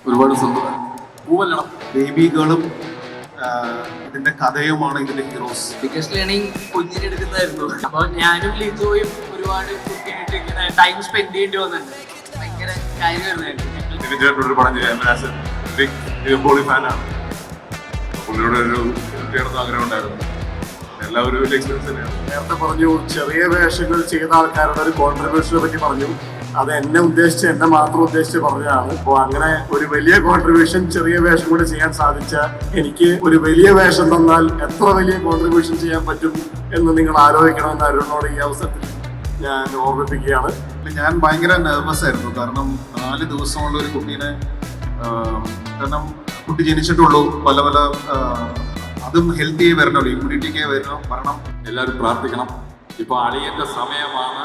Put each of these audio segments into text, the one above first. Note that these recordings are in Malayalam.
ഒരുപാട് സന്തോഷം. പൂവല്ലണം ബേബി ഗേളും ഇതിന്റെ കഥയുമാണ് ഇതിന്റെ ഹീറോസ്. ബിഗസ്റ്റ് ലേണിംഗ് കുഞ്ഞിനെ എടുക്കുന്നതായിരുന്നു. അപ്പോൾ ഞാനും ലിജോയും ഒരുപാട് കുട്ടിയായിട്ട് ഇങ്ങനെ ടൈം സ്പെൻഡ് ചെയ്യേണ്ടി വന്നിട്ടുണ്ട്. ഭയങ്കര കാര്യമായിരുന്നു. ഒരു പടം ചെയ്യാൻ ബിഗ് നിവിൻ ഫാനാണ്. പുള്ളിയുടെ ഒരു കുട്ടിയുടെ ആഗ്രഹം ഉണ്ടായിരുന്നു. എല്ലാവരും വലിയ എക്സ്പീരിയൻസ് തന്നെയാണ്. നേരത്തെ പറഞ്ഞു ചെറിയ വേഷങ്ങൾ ചെയ്ത ആൾക്കാരുടെ ഒരു കോൺട്രിബ്യൂഷനെ പറ്റി പറഞ്ഞു. അത് എന്നെ മാത്രം ഉദ്ദേശിച്ച് പറഞ്ഞതാണ്. അപ്പോൾ അങ്ങനെ ഒരു വലിയ കോൺട്രിബ്യൂഷൻ ചെറിയ വേഷം കൂടി ചെയ്യാൻ സാധിച്ച എനിക്ക് ഒരു വലിയ വേഷം തന്നാൽ എത്ര വലിയ കോൺട്രിബ്യൂഷൻ ചെയ്യാൻ പറ്റും എന്ന് നിങ്ങൾ ആലോചിക്കണമെന്ന് അരുണിനോട് ഈ അവസരത്തിൽ ഞാൻ ഓർമ്മിപ്പിക്കുകയാണ്. ഞാൻ ഭയങ്കര നെർവസ് ആയിരുന്നു. കാരണം 4 ദിവസമുള്ള ഒരു കുട്ടീനെ, കാരണം കുട്ടി ജനിച്ചിട്ടുള്ളൂ, പല പല അതും ഹെൽത്തി ആയി വരണമല്ലോ, ഇമ്മ്യൂണിറ്റിക്ക് വരണം. എല്ലാവരും പ്രാർത്ഥിക്കണം. ഇപ്പൊ അളിയന്റെ സമയമാണ്.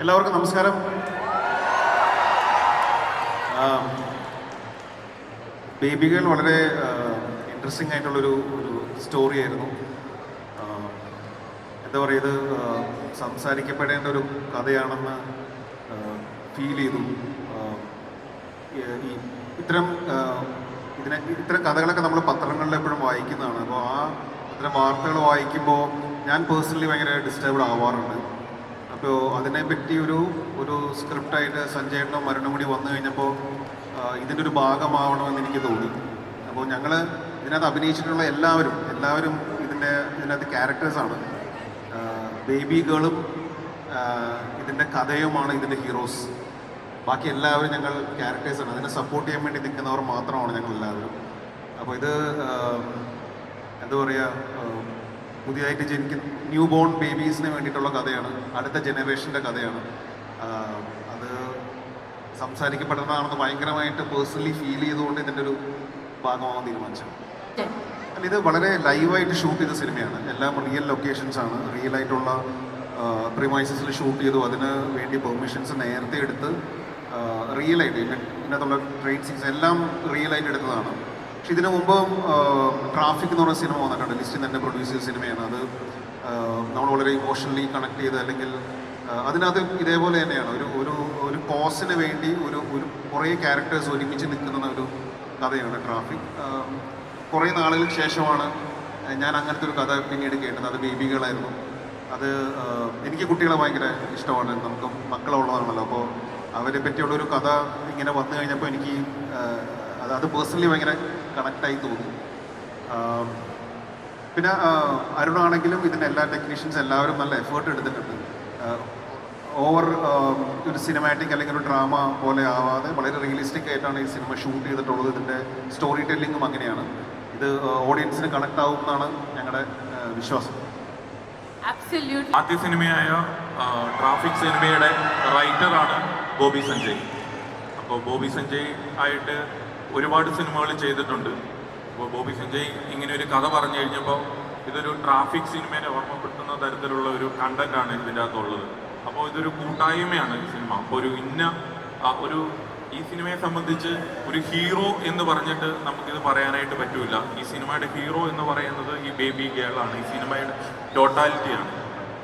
എല്ലാവർക്കും നമസ്കാരം. ബേബി ഗേൾ വളരെ ഇൻട്രസ്റ്റിംഗ് ആയിട്ടുള്ളൊരു സ്റ്റോറി ആയിരുന്നു. എന്താ പറയുക, ഇത് സംസാരിക്കപ്പെടേണ്ട ഒരു കഥയാണെന്ന് ഫീൽ ചെയ്തു. ഇത്തരം കഥകളൊക്കെ നമ്മൾ പത്രങ്ങളിൽ എപ്പോഴും വായിക്കുന്നതാണ്. അപ്പോൾ അത്തരം വാർത്തകൾ വായിക്കുമ്പോൾ ഞാൻ പേഴ്സണലി ഭയങ്കര ഡിസ്റ്റർബ്ഡ് ആവാറുണ്ട്. അപ്പോൾ അതിനെപ്പറ്റി ഒരു സ്ക്രിപ്റ്റായിട്ട് സഞ്ജയേട്ടനും മരണും കൂടി വന്നു കഴിഞ്ഞപ്പോൾ ഇതിൻ്റെ ഒരു ഭാഗമാവണമെന്ന് എനിക്ക് തോന്നി. അപ്പോൾ ഞങ്ങൾ ഇതിനകത്ത് അഭിനയിച്ചിട്ടുള്ള എല്ലാവരും ഇതിനകത്ത് ക്യാരക്ടേഴ്സാണ്. ബേബി ഗേളും ഇതിൻ്റെ കഥയുമാണ് ഇതിൻ്റെ ഹീറോസ്. ബാക്കി എല്ലാവരും ഞങ്ങൾ ക്യാരക്ടേഴ്സാണ്. അതിനെ സപ്പോർട്ട് ചെയ്യാൻ വേണ്ടി നിൽക്കുന്നവർ മാത്രമാണ് ഞങ്ങൾ എല്ലാവരും. അപ്പോൾ ഇത് എന്താ പറയുക, പുതിയതായിട്ട് ജനിക്കുന്ന ന്യൂ ബോൺ ബേബീസിന് വേണ്ടിയിട്ടുള്ള കഥയാണ്. അടുത്ത ജനറേഷൻ്റെ കഥയാണ്. അത് സംസാരിക്കപ്പെടുന്നതാണെന്ന് ഭയങ്കരമായിട്ട് പേഴ്സണലി ഫീൽ ചെയ്തുകൊണ്ട് ഇതിൻ്റെ ഒരു ഭാഗമാകാൻ തീരുമാനിച്ചു. അല്ല, ഇത് വളരെ ലൈവായിട്ട് ഷൂട്ട് ചെയ്ത സിനിമയാണ്. എല്ലാം റിയൽ ലൊക്കേഷൻസാണ്. റിയൽ ആയിട്ടുള്ള പ്രിമൈസസിൽ ഷൂട്ട് ചെയ്തു. അതിന് വേണ്ടി പെർമിഷൻസ് നേരത്തെ എടുത്ത് റിയലായിട്ട് ഇതിനകത്തുള്ള ട്രെയിൻ സീൻസ് എല്ലാം റിയലായിട്ട് എടുത്തതാണ്. പക്ഷെ ഇതിനു മുമ്പ് ട്രാഫിക് എന്ന് പറഞ്ഞ സിനിമ വന്നിട്ടുണ്ട്. ലിസ്റ്റിൽ തന്നെ പ്രൊഡ്യൂസ് ചെയ്ത സിനിമയാണ്. അത് നമ്മൾ വളരെ ഇമോഷണലി കണക്ട് ചെയ്ത്, അല്ലെങ്കിൽ അതിനകത്ത് ഇതേപോലെ തന്നെയാണ് ഒരു കോസിന് വേണ്ടി ഒരു കുറേ ക്യാരക്ടേഴ്സ് ഒരുമിച്ച് നിൽക്കുന്ന ഒരു കഥയാണ് ട്രാഫിക്. കുറേ നാളുകൾക്ക് ശേഷമാണ് ഞാൻ അങ്ങനത്തെ ഒരു കഥ പിന്നീട് കേട്ടത്. അത് ബേബി ഗേളായിരുന്നു. അത് എനിക്ക് കുട്ടികളെ ഭയങ്കര ഇഷ്ടമാണ്. നമുക്ക് മക്കളുള്ളതാണല്ലോ. അപ്പോൾ അവരെ പറ്റിയുള്ളൊരു കഥ ഇങ്ങനെ വന്നു കഴിഞ്ഞപ്പോൾ എനിക്ക് അത് പേഴ്സണലി ഭയങ്കര കണക്റ്റായി തോന്നി. പിന്നെ അരുണാണെങ്കിലും ഇതിൻ്റെ എല്ലാ ടെക്നീഷ്യൻസ് എല്ലാവരും നല്ല എഫേർട്ട് എടുത്തിട്ടുണ്ട്. ഓവർ ഒരു സിനിമാറ്റിക് അല്ലെങ്കിൽ ഒരു ഡ്രാമ പോലെ ആവാതെ വളരെ റിയലിസ്റ്റിക് ആയിട്ടാണ് ഈ സിനിമ ഷൂട്ട് ചെയ്തിട്ടുള്ളത്. ഇതിൻ്റെ സ്റ്റോറി ടെല്ലിങ്ങും അങ്ങനെയാണ്. ഇത് ഓഡിയൻസിന് കണക്ട് ആവും എന്നാണ് ഞങ്ങളുടെ വിശ്വാസം. ആദ്യ സിനിമയായ ട്രാഫിക് സിനിമയുടെ റൈറ്ററാണ് ബോബി സഞ്ജയ്. അപ്പോൾ ബോബി സഞ്ജയ് ആയിട്ട് ഒരുപാട് സിനിമകൾ ചെയ്തിട്ടുണ്ട്. അപ്പോൾ ബോബി സഞ്ജയ് ഇങ്ങനെ ഒരു കഥ പറഞ്ഞു കഴിഞ്ഞപ്പോൾ ഇതൊരു ട്രാഫിക് സിനിമയെ ഓർമ്മപ്പെടുത്തുന്ന തരത്തിലുള്ള ഒരു കണ്ടന്റാണ് ഇതിൻ്റെ അകത്തുള്ളത്. അപ്പോൾ ഇതൊരു കൂട്ടായ്മയാണ് ഈ സിനിമ. അപ്പോൾ ഒരു ഈ സിനിമയെ സംബന്ധിച്ച് ഒരു ഹീറോ എന്ന് പറഞ്ഞിട്ട് നമുക്കിത് പറയാനായിട്ട് പറ്റൂല. ഈ സിനിമയുടെ ഹീറോ എന്ന് പറയുന്നത് ഈ ബേബി ഗേളാണ്, ഈ സിനിമയുടെ ടോട്ടാലിറ്റിയാണ്.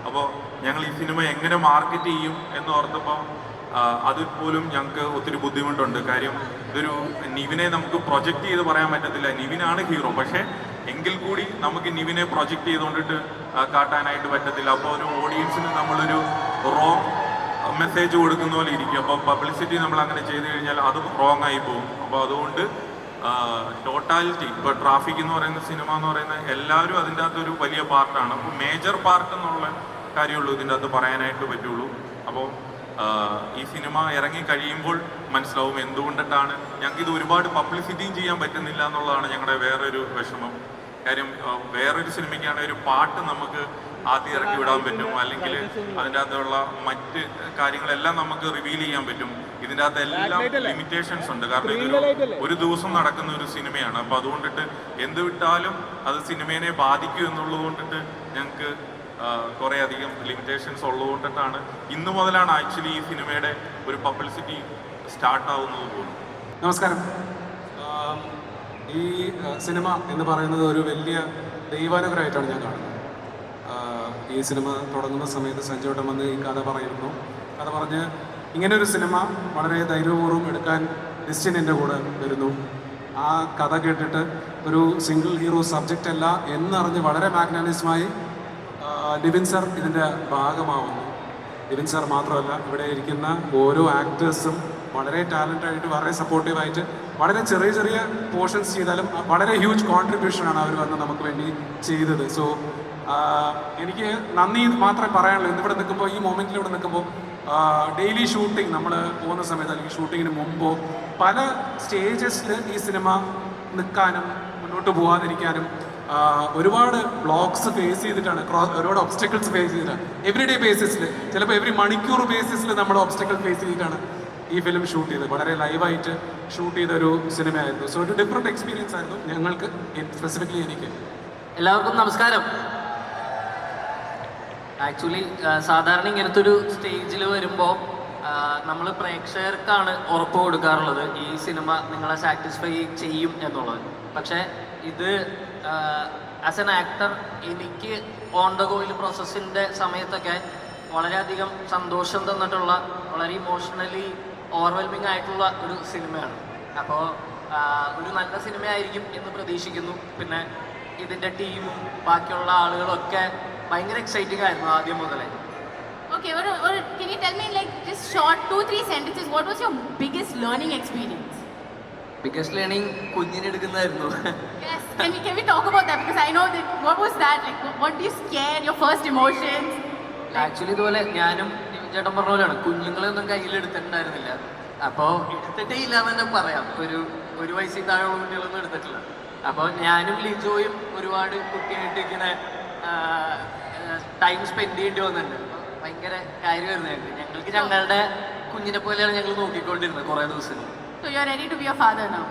അപ്പോൾ ഞങ്ങൾ ഈ സിനിമ എങ്ങനെ മാർക്കറ്റ് ചെയ്യും എന്ന് ഓർത്തപ്പോൾ അതിൽ പോലും ഞങ്ങൾക്ക് ഒത്തിരി ബുദ്ധിമുട്ടുണ്ട്. കാര്യം ഇതൊരു നിവിനെ നമുക്ക് പ്രൊജക്റ്റ് ചെയ്ത് പറയാൻ പറ്റത്തില്ല. നിവിനാണ് ഹീറോ, പക്ഷേ എങ്കിൽ കൂടി നമുക്ക് നിവിനെ പ്രൊജക്റ്റ് ചെയ്തുകൊണ്ടിട്ട് കാട്ടാനായിട്ട് പറ്റത്തില്ല. അപ്പോൾ ഒരു ഓഡിയൻസിന് നമ്മളൊരു റോങ് മെസ്സേജ് കൊടുക്കുന്ന പോലെ ഇരിക്കും. അപ്പോൾ പബ്ലിസിറ്റി നമ്മൾ അങ്ങനെ ചെയ്ത് കഴിഞ്ഞാൽ അത് റോങ് ആയി പോകും. അപ്പോൾ അതുകൊണ്ട് ടോട്ടാലിറ്റി, ഇപ്പോൾ ട്രാഫിക് എന്ന് പറയുന്ന സിനിമ എന്ന് പറയുന്ന എല്ലാവരും അതിൻ്റെ അകത്തൊരു വലിയ പാർട്ടാണ്. അപ്പോൾ മേജർ പാർട്ട് എന്നുള്ള കാര്യമുള്ളൂ ഇതിൻ്റെ അകത്ത് പറയാനായിട്ട് പറ്റുള്ളൂ. അപ്പോൾ ഈ സിനിമ ഇറങ്ങി കഴിയുമ്പോൾ മനസ്സിലാവും എന്തുകൊണ്ടിട്ടാണ് ഞങ്ങൾക്കിത് ഒരുപാട് പബ്ലിസിറ്റിയും ചെയ്യാൻ പറ്റുന്നില്ല എന്നുള്ളതാണ് ഞങ്ങളുടെ വേറൊരു വിഷമം. കാര്യം വേറൊരു സിനിമയ്ക്കാണെങ്കിൽ ഒരു പാട്ട് നമുക്ക് ആദ്യം ഇറക്കി വിടാൻ പറ്റും, അല്ലെങ്കിൽ അതിൻ്റെ അകത്തുള്ള മറ്റ് കാര്യങ്ങളെല്ലാം നമുക്ക് റിവീൽ ചെയ്യാൻ പറ്റും. ഇതിൻ്റെ അകത്ത് എല്ലാം ലിമിറ്റേഷൻസ് ഉണ്ട്. കാരണം ഇതൊരു ഒരു ദിവസം നടക്കുന്ന ഒരു സിനിമയാണ്. അപ്പോൾ അതുകൊണ്ടിട്ട് എന്ത് വിട്ടാലും അത് സിനിമയെ ബാധിക്കും എന്നുള്ളത് കൊണ്ടിട്ട് ഞങ്ങൾക്ക് കുറേ അധികം ലിമിറ്റേഷൻസ് ഉള്ളതുകൊണ്ടിട്ടാണ് ഇന്ന് മുതലാണ് ആക്ച്വലി ഈ സിനിമയുടെ ഒരു പബ്ലിസിറ്റി സ്റ്റാർട്ടാവുന്നത് പോലും. നമസ്കാരം. ഈ സിനിമ എന്ന് പറയുന്നത് ഒരു വലിയ ദൈവാനുഗ്രഹമായിട്ടാണ് ഞാൻ കാണുന്നത്. ഈ സിനിമ തുടങ്ങുന്ന സമയത്ത് സഞ്ജയ് വന്ന് ഈ കഥ പറയുന്നു. കഥ പറഞ്ഞ് ഇങ്ങനൊരു സിനിമ വളരെ ധൈര്യപൂർവ്വം എടുക്കാൻ നിശ്ചിൻ എൻ്റെ കൂടെ വരുന്നു. ആ കഥ കേട്ടിട്ട് ഒരു സിംഗിൾ ഹീറോ സബ്ജക്റ്റ് അല്ല എന്നറിഞ്ഞ് വളരെ മാഗ്നാനിസമായി നിവിൻ സർ ഇതിൻ്റെ ഭാഗമാവുന്നു. നിവിൻ സർ മാത്രമല്ല, ഇവിടെ ഇരിക്കുന്ന ഓരോ ആക്ടേഴ്സും വളരെ ടാലൻ്റായിട്ട് വളരെ സപ്പോർട്ടീവായിട്ട് വളരെ ചെറിയ ചെറിയ പോർഷൻസ് ചെയ്താലും വളരെ ഹ്യൂജ് കോൺട്രിബ്യൂഷനാണ് അവർ വന്ന് നമുക്ക് വേണ്ടി ചെയ്തത്. സോ എനിക്ക് നന്ദി മാത്രമേ പറയാനുള്ളൂ. ഇന്നിവിടെ നിൽക്കുമ്പോൾ, ഈ മൊമെൻറ്റിൽ ഇവിടെ നിൽക്കുമ്പോൾ ഡെയിലി ഷൂട്ടിംഗ് നമ്മൾ പോകുന്ന സമയത്ത് അല്ലെങ്കിൽ ഷൂട്ടിങ്ങിന് മുമ്പോ പല സ്റ്റേജസിൽ ഈ സിനിമ നിൽക്കാനും മുന്നോട്ട് പോകാതിരിക്കാനും ഒരുപാട് ബ്ലോക്സ് ഫേസ് ചെയ്തിട്ടാണ്, ഒരുപാട് ഒബ്സ്റ്റക്കിൾസ് ഫേസ് ചെയ്തിട്ടാണ്. എവറി ഡേ ബേസിസിൽ, ചിലപ്പോൾ എവറി മണിക്കൂർ ബേസിസിൽ നമ്മൾ ഒബ്സ്റ്റക്കിൾ ഫേസ് ചെയ്തിട്ടാണ് ഈ ഫിലിം ഷൂട്ട് ചെയ്തത്. വളരെ ലൈവായിട്ട് ഷൂട്ട് ചെയ്ത ഒരു സിനിമയായിരുന്നു. സോ ഒരു ഡിഫറെൻറ്റ് എക്സ്പീരിയൻസ് ആയിരുന്നു ഞങ്ങൾക്ക്, സ്പെസിഫിക്കലി എനിക്ക്. എല്ലാവർക്കും നമസ്കാരം. ആക്ച്വലി സാധാരണ ഇങ്ങനത്തെ ഒരു സ്റ്റേജിൽ വരുമ്പോൾ നമ്മൾ പ്രേക്ഷകർക്കാണ് ഉറപ്പ് കൊടുക്കാറുള്ളത് ഈ സിനിമ നിങ്ങളെ സാറ്റിസ്ഫൈ ചെയ്യും എന്നുള്ളത്. പക്ഷേ ഇത് ആസ് എൻ ആക്ടർ എനിക്ക് ഓൺ ദ ഗോയിൽ പ്രോസസ്സിൻ്റെ സമയത്തൊക്കെ വളരെയധികം സന്തോഷം തന്നിട്ടുള്ള, വളരെ ഇമോഷണലി ഓവർവെൽമിംഗ് ആയിട്ടുള്ള ഒരു സിനിമയാണ്. അപ്പോൾ ഒരു നല്ല സിനിമയായിരിക്കും എന്ന് പ്രതീക്ഷിക്കുന്നു. പിന്നെ ഇതിൻ്റെ ടീമും ബാക്കിയുള്ള ആളുകളൊക്കെ ഭയങ്കര എക്സൈറ്റിംഗ് ആയിരുന്നു ആദ്യം മുതലേ. Okay, can you tell me, like, just short 2-3 sentences, what was your biggest learning experience? Biggest learning കുഞ്ഞിനെടുക്കുന്നതായിരുന്നു. Yes, can we talk about that? Because I know that, what was that? Like, what do you scared, your first emotions? Actually ഇതുപോലെ ഞാനും ചേട്ടൻ പറഞ്ഞ പോലെയാണ്, കുഞ്ഞുങ്ങളെയൊന്നും കയ്യിലെടുത്തിട്ടുണ്ടായിരുന്നില്ല. അപ്പോൾ എടുത്തിട്ടേ ഇല്ല എന്ന് തന്നെ പറയാം. ഒരു വയസ്സിൽ താഴെയുള്ള കുട്ടികളൊന്നും എടുത്തിട്ടില്ല. അപ്പോൾ ഞാനും ലിജോയും ഒരുപാട് കുട്ടിയായിട്ട് ഇങ്ങനെ ടൈം സ്പെൻഡ് ചെയ്യേണ്ടി വന്നിട്ടുണ്ട്. ഭയങ്കര കാര്യമായിരുന്നു ഞങ്ങൾക്ക്. ഞങ്ങളുടെ കുഞ്ഞിനെ പോലെയാണ് ഞങ്ങൾ നോക്കിക്കൊണ്ടിരുന്നത് കുറേ ദിവസം. So you're ready to be a father now?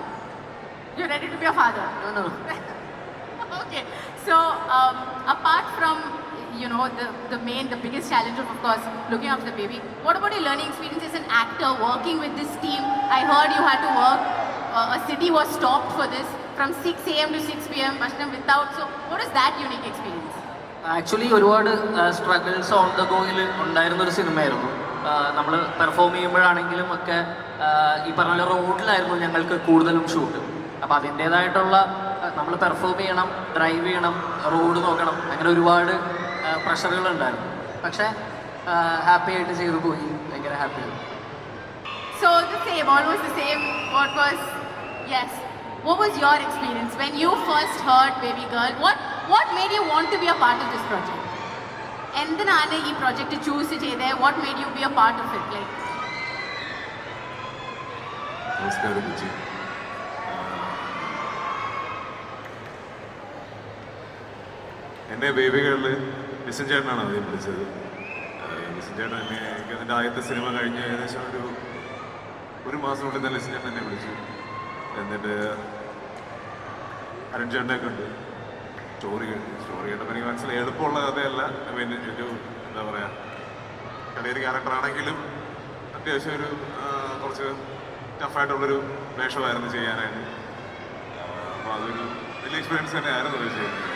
You're ready to be a father? No. Okay, so apart from, you know, the biggest challenge of course, looking after the baby, what about your learning experience as an actor working with this team? I heard you had to work, a city was stopped for this, from 6 a.m. to 6 p.m, Ashtam without, so what is that unique experience? Actually ഒരുപാട് സ്ട്രഗിൾസ് ഓൺ ദ ഗോയിൽ ഉണ്ടായിരുന്നൊരു സിനിമയായിരുന്നു. നമ്മൾ പെർഫോം ചെയ്യുമ്പോഴാണെങ്കിലും ഒക്കെ ഈ പറഞ്ഞ പോലെ റോഡിലായിരുന്നു ഞങ്ങൾക്ക് കൂടുതലും ഷൂട്ട്. അപ്പോൾ അതിൻ്റേതായിട്ടുള്ള നമ്മൾ പെർഫോം ചെയ്യണം, ഡ്രൈവ് ചെയ്യണം, റോഡ് നോക്കണം, അങ്ങനെ ഒരുപാട് പ്രഷറുകളുണ്ടായിരുന്നു. പക്ഷേ ഹാപ്പി ആയിട്ട് ചെയ്തു പോയി, ഭയങ്കര ഹാപ്പിയാണ്. So almost the same, what was your experience when you first heard Baby Girl? What made you want to be a part of this project? എന്തിനാണ് ഈ പ്രോജക്റ്റ് ചൂസ് ചെയ്തത്? What made you be a part of it? Like, നമസ്കാരം ചേച്ചി. എൻ്റെ ബേബികളിൽ നിസിൻ ചേട്ടനാണ് ആദ്യം വിളിച്ചത്. നിസിൻ ചേട്ടൻ എന്നെ, എനിക്ക് അതിൻ്റെ ആദ്യത്തെ സിനിമ കഴിഞ്ഞ് ഏകദേശം ഒരു മാസത്തിനുള്ളിൽ തന്നെ നിസിൻ ചേട്ടൻ എന്നെ വിളിച്ചു. എന്നിട്ട് അരുൺ ചേട്ടനൊക്കെ ഉണ്ട്. സ്റ്റോറി കേട്ടപ്പോൾ എനിക്ക് മനസ്സിലായി എളുപ്പമുള്ള കഥയല്ല. ഐ മീൻ ഒരു എന്താ പറയുക, ചെറിയൊരു ക്യാരക്ടറാണെങ്കിലും അത്യാവശ്യം ഒരു കുറച്ച് ടഫായിട്ടുള്ളൊരു വേഷമായിരുന്നു ചെയ്യാനായിട്ട്. അപ്പോൾ അതൊരു വലിയ എക്സ്പീരിയൻസ് തന്നെയായിരുന്നു അത് ചെയ്യുന്നത്.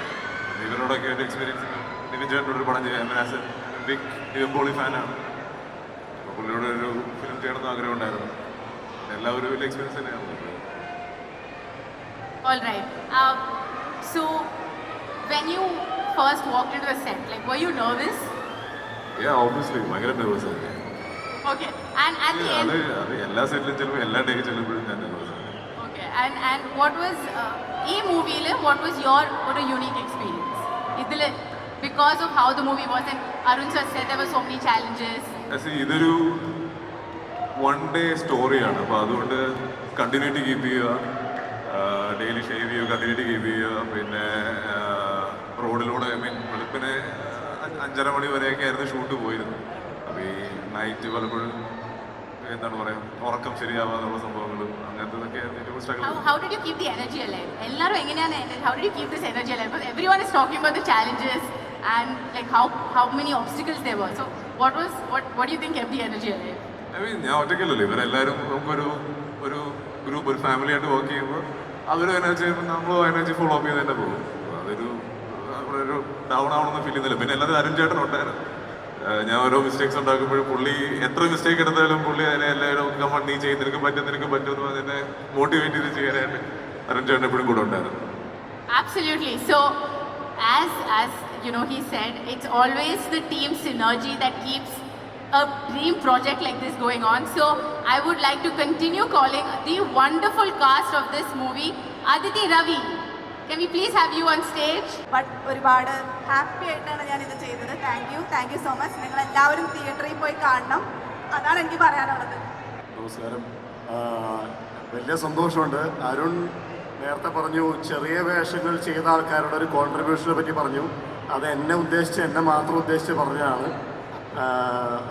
ഇവരോടൊക്കെ ഒരു എക്സ്പീരിയൻസ് നിവിൻ ചേട്ടനോടൊരു പടം ചെയ്യാൻ as a big Nivin Pauly ഫാനാണ്. അപ്പോൾ പുള്ളിയോട് ഒരു ഫിലിം ചെയ്യണമെന്ന് ആഗ്രഹം ഉണ്ടായിരുന്നു. എല്ലാവരും വലിയ എക്സ്പീരിയൻസ് തന്നെയാണ്. All right. So, when you first walked into the set, like, were you nervous? Obviously ഭയങ്കര നെർവസ് ആയിരുന്നു. Okay. And at the end. അത് എല്ലാ സെറ്റിലും ചെല്ലുമ്പോൾ എല്ലാ ഡേ ചെല്ലുമ്പോഴും ഞാൻ നെർവസ് ആണ്. Okay. And what was movie what was your unique experience? Because of how the movie was, and Arun sir said there were so many challenges. ഇതൊരു വൺ ഡേ സ്റ്റോറിയാണ്. അപ്പോൾ അതുകൊണ്ട് കണ്ടിന്യൂറ്റി കീപ്പ് ചെയ്യുക, ഡെയിലി ഷേവ് ചെയ്യുക, കണ്ടിന്യൂറ്റി കീപ്പ് ചെയ്യുക. പിന്നെ റോഡിലൂടെ വെളുപ്പിന് 5:30 മണി വരെയൊക്കെ ആയിരുന്നു ഷൂട്ട് പോയിരുന്നത്. അപ്പോൾ ഈ നൈറ്റ് പലപ്പോഴും എന്താണ് പറയുക, ഉറക്കം ശരിയാവാന്നുള്ള സംഭവങ്ങളും അങ്ങനത്തെ struggle. How did you keep the energy alive? എല്ലാവരും എങ്ങനെയാണ്? How did you keep this energy alive? Because everyone is talking about the challenges and like how many obstacles there were. So what do you think kept the energy alive? ഞാൻ ഒറ്റയ്ക്കല്ലല്ലോ, ഇവരെല്ലാവരും നമുക്കൊരു ഗ്രൂപ്പ്, ഒരു ഫാമിലി ആയിട്ട് വർക്ക് ചെയ്യുമ്പോൾ അവരും എനർജി, നമ്മളും എനർജി ഫോളോ അപ്പ് ചെയ്ത് തന്നെ പോകും. അതൊരു ഒരു ഡൗൺ ആവണമെന്ന് ഫീൽ ചെയ്യുന്നില്ല. പിന്നെ എല്ലാവരും അരുൺ ചേട്ടൻ ഉണ്ടായിരുന്നു. ഞാൻ ഓരോ മിസ്റ്റേക്സ് ഉണ്ടാക്കുമ്പോഴും പുള്ളി എത്ര മിസ്റ്റേക്ക് എടുത്താലും പുള്ളി അതിനെ എല്ലാവരും നമ്മൾ നീ ചെയ്ത് നിനക്ക് പറ്റുമെന്ന് അതിനെ മോട്ടിവേറ്റ് ചെയ്ത് ചെയ്യാനായിട്ട് അരുൺ ചേട്ടൻ എപ്പോഴും കൂടെ ഉണ്ടായിരുന്നു. Absolutely. So as he said, it's always the team synergy that keeps a dream project like this going on. So I would like to continue calling the wonderful cast of this movie. Aditi Ravi, can we please have you on stage? But ഒരുപാട് ഹാപ്പി ആയിട്ടാണ് ഞാൻ ഇത് ചെയ്തത്. Thank you so much. നിങ്ങൾ എല്ലാവരും തിയേറ്ററിൽ പോയി കാണണം. അതാണ് എനിക്ക് പറയാനുള്ളത്. നമസ്കാരം. വലിയ സന്തോഷമുണ്ട്. അരുൺ നേരത്തെ പറഞ്ഞു ചെറിയ വേഷങ്ങൾ ചെയ്ത ആൾക്കാരുടെ ഒരു കോൺട്രിബ്യൂഷനെ പറ്റി പറഞ്ഞു. അത് എന്നെ മാത്രം ഉദ്ദേശിച്ച് പറഞ്ഞതാണ്.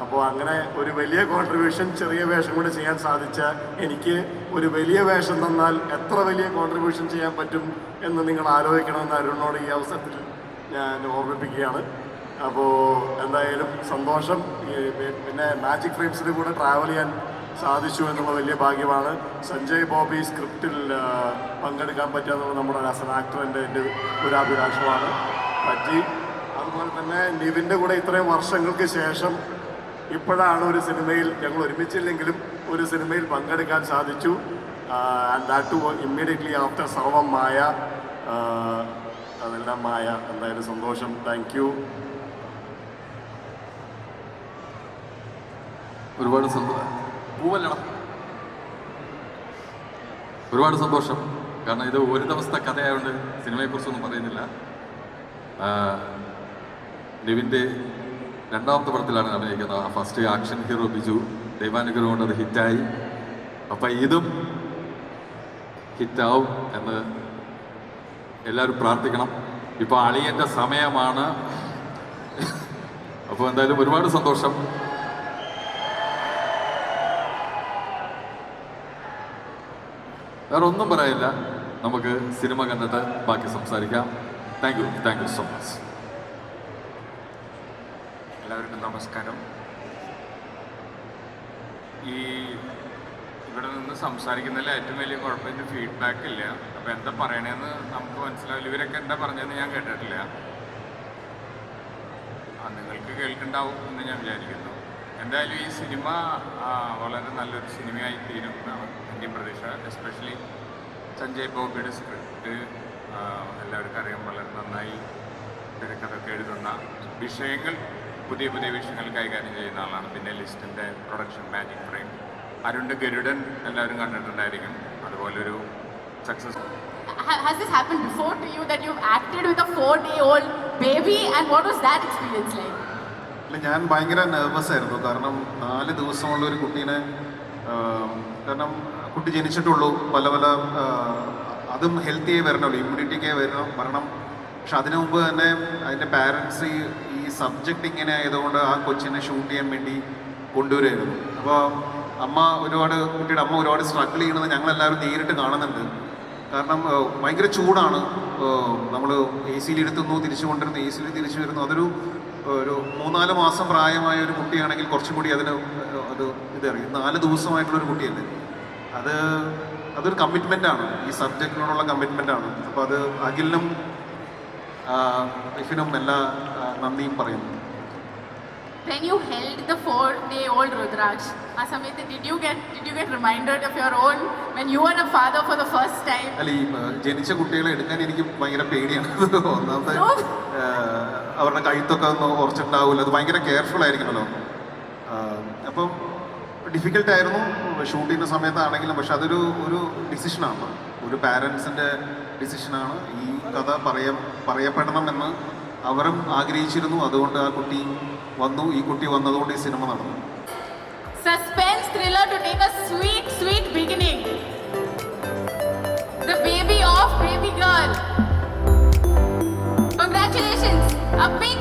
അപ്പോൾ അങ്ങനെ ഒരു വലിയ കോൺട്രിബ്യൂഷൻ ചെറിയ വേഷം കൊണ്ട് ചെയ്യാൻ സാധിച്ച എനിക്ക് ഒരു വലിയ വേഷം തന്നാൽ എത്ര വലിയ കോൺട്രിബ്യൂഷൻ ചെയ്യാൻ പറ്റും എന്ന് നിങ്ങൾ ആലോചിക്കണമെന്ന് അരുണിനോട് ഈ അവസരത്തിൽ ഞാൻ ഓർമ്മിപ്പിക്കുകയാണ്. അപ്പോൾ എന്തായാലും സന്തോഷം. പിന്നെ മാജിക് ഫ്രെയിംസിൻ്റെ കൂടെ ട്രാവൽ ചെയ്യാൻ സാധിച്ചു എന്നുള്ള വലിയ ഭാഗ്യമാണ്. സഞ്ജയ് ബോബി സ്ക്രിപ്റ്റിൽ പങ്കെടുക്കാൻ പറ്റുക എന്നുള്ളത് നമ്മുടെ ആസ് എൻ ആക്ടർ എൻ്റെ ഒരു അഭിലാഷമാണ്. പറ്റി. അതുപോലെ തന്നെ നിവിൻ്റെ കൂടെ ഇത്രയും വർഷങ്ങൾക്ക് ശേഷം ഇപ്പോഴാണ് ഒരു സിനിമയിൽ, ഞങ്ങൾ ഒരുമിച്ചില്ലെങ്കിലും ഒരു സിനിമയിൽ പങ്കെടുക്കാൻ സാധിച്ചു. And that to immediately after Sarvam Maya. അതെല്ലാം മായ. എന്തായാലും സന്തോഷം. Thank you. ഒരുപാട് സന്തോഷം. കാരണം ഇത് ഒരു ദിവസത്തെ കഥയായതുകൊണ്ട് സിനിമയെക്കുറിച്ചൊന്നും പറയുന്നില്ല. നിവിൻ്റെ രണ്ടാമത്തെ പടത്തിലാണ് അഭിനയിക്കുന്നത്. ഫസ്റ്റ് ആക്ഷൻ ഹീറോ ബിജു, ദൈവാനുഗ്രഹം കൊണ്ട് അത് ഹിറ്റായി. അപ്പം ഇതും ഹിറ്റാവും എന്ന് എല്ലാവരും പ്രാർത്ഥിക്കണം. ഇപ്പോൾ അളിയൻ്റെ സമയമാണ്. അപ്പോൾ എന്തായാലും ഒരുപാട് സന്തോഷം. വേറെ ഒന്നും പറയില്ല. നമുക്ക് സിനിമ കണ്ടിട്ട് ബാക്കി സംസാരിക്കാം. Thank you so much. എല്ലാവർക്കും നമസ്കാരം. ഇവിടെ നിന്ന് സംസാരിക്കുന്നതിൽ ഏറ്റവും വലിയ കുഴപ്പം ഇതിന് ഫീഡ്ബാക്ക് ഇല്ല. അപ്പോൾ എന്താ പറയണതെന്ന് നമുക്ക് മനസ്സിലാവില്ല. ഇവരൊക്കെ എന്താ പറഞ്ഞതെന്ന് ഞാൻ കേട്ടിട്ടില്ല. നിങ്ങൾക്ക് കേൾക്കുന്നുണ്ടാവും എന്ന് ഞാൻ വിചാരിക്കുന്നു. എന്തായാലും ഈ സിനിമ വളരെ നല്ലൊരു സിനിമയായി തീരും എന്നാണ് എൻ്റെ പ്രതീക്ഷ. എസ്പെഷ്യലി സഞ്ജയ് ബോബിയുടെ സ്ക്രിപ്റ്റ് എല്ലാവർക്കും അറിയാം. വളരെ നന്നായി തിരക്കഥയൊക്കെ എഴുതുന്ന വിഷയങ്ങൾ, പുതിയ വിഷയങ്ങൾ കൈകാര്യം ചെയ്യുന്ന ആളാണ്. പിന്നെ ലിസ്റ്റിൻ്റെ പ്രൊഡക്ഷൻ, മാജിക് ഫ്രെയിം, അരുണിൻ്റെ ഗരുഡൻ എല്ലാവരും കണ്ടിട്ടുണ്ടായിരിക്കും. അതുപോലൊരു success. Has this happened before to you that you've acted with a 4-day-old baby, and what was that experience like? ഞാൻ ഭയങ്കര നെർവസ് ആയിരുന്നു. കാരണം 4 ദിവസമുള്ള ഒരു കുട്ടീനെ, കാരണം കുട്ടി ജനിച്ചിട്ടുള്ളൂ, പല അതും ഹെൽത്തിയായി വരണമല്ലോ, ഇമ്മ്യൂണിറ്റിക്ക് വരണം. പക്ഷെ അതിനു മുമ്പ് തന്നെ അതിൻ്റെ പാരൻസ് ഈ സബ്ജക്റ്റ് ഇങ്ങനെ ആയതുകൊണ്ട് ആ കൊച്ചിനെ ഷൂട്ട് ചെയ്യാൻ വേണ്ടി കൊണ്ടുവരുമായിരുന്നു. അപ്പോൾ കുട്ടിയുടെ അമ്മ ഒരുപാട് സ്ട്രഗിൾ ചെയ്യണമെന്ന് ഞങ്ങളെല്ലാവരും നേരിട്ട് കാണുന്നുണ്ട്. കാരണം ഭയങ്കര ചൂടാണ്. നമ്മൾ എ സിയിൽ ഇരുത്തുന്നു, തിരിച്ചു കൊണ്ടിരുന്നു, എ സിയിൽ തിരിച്ചു വരുന്നു. അതൊരു 3-4 മാസം പ്രായമായ ഒരു കുട്ടിയാണെങ്കിൽ കുറച്ചും കൂടി ഇതറിയും. 4 ദിവസമായിട്ടുള്ളൊരു കുട്ടിയല്ലേ. അതൊരു കമ്മിറ്റ്മെൻ്റ് ആണ്, ഈ സബ്ജക്റ്റിനോടുള്ള കമ്മിറ്റ്മെൻ്റ് ആണ്. അപ്പോൾ അത് അഖിലിനും വൈഫിനും എല്ലാ നന്ദിയും പറയുന്നു. When you held the 4-day-old Rudraksh, Asamita, did you get reminded of your own when you were a father for the first time? അല്ല, ഈ ജനിച്ച കുട്ടികളെ എടുക്കാൻ എനിക്ക് ഭയങ്കര പേടിയാണ്. ഒന്നാമത്തെ അവരുടെ കഴുത്തൊക്കെ ഒന്ന് ഉറച്ചിട്ടുണ്ടാവില്ല, അത് ഭയങ്കര കെയർഫുൾ ആയിരിക്കണമല്ലോ. അപ്പം ഡിഫിക്കൽട്ടായിരുന്നു ഷൂട്ട് ചെയ്യുന്ന സമയത്താണെങ്കിലും. പക്ഷെ അതൊരു ഡിസിഷനാണ്, ഒരു പാരൻസിൻ്റെ ഡിസിഷനാണ്. ഈ കഥ പറയപ്പെടണമെന്ന് അവരും ആഗ്രഹിച്ചിരുന്നു. അതുകൊണ്ട് ആ കുട്ടി വന്നു, ഈ കുട്ടി വന്നതുകൊണ്ട് ഈ സിനിമ നടന്നു. Suspense thriller to take a sweet beginning. The baby of baby girl. Congratulations, a big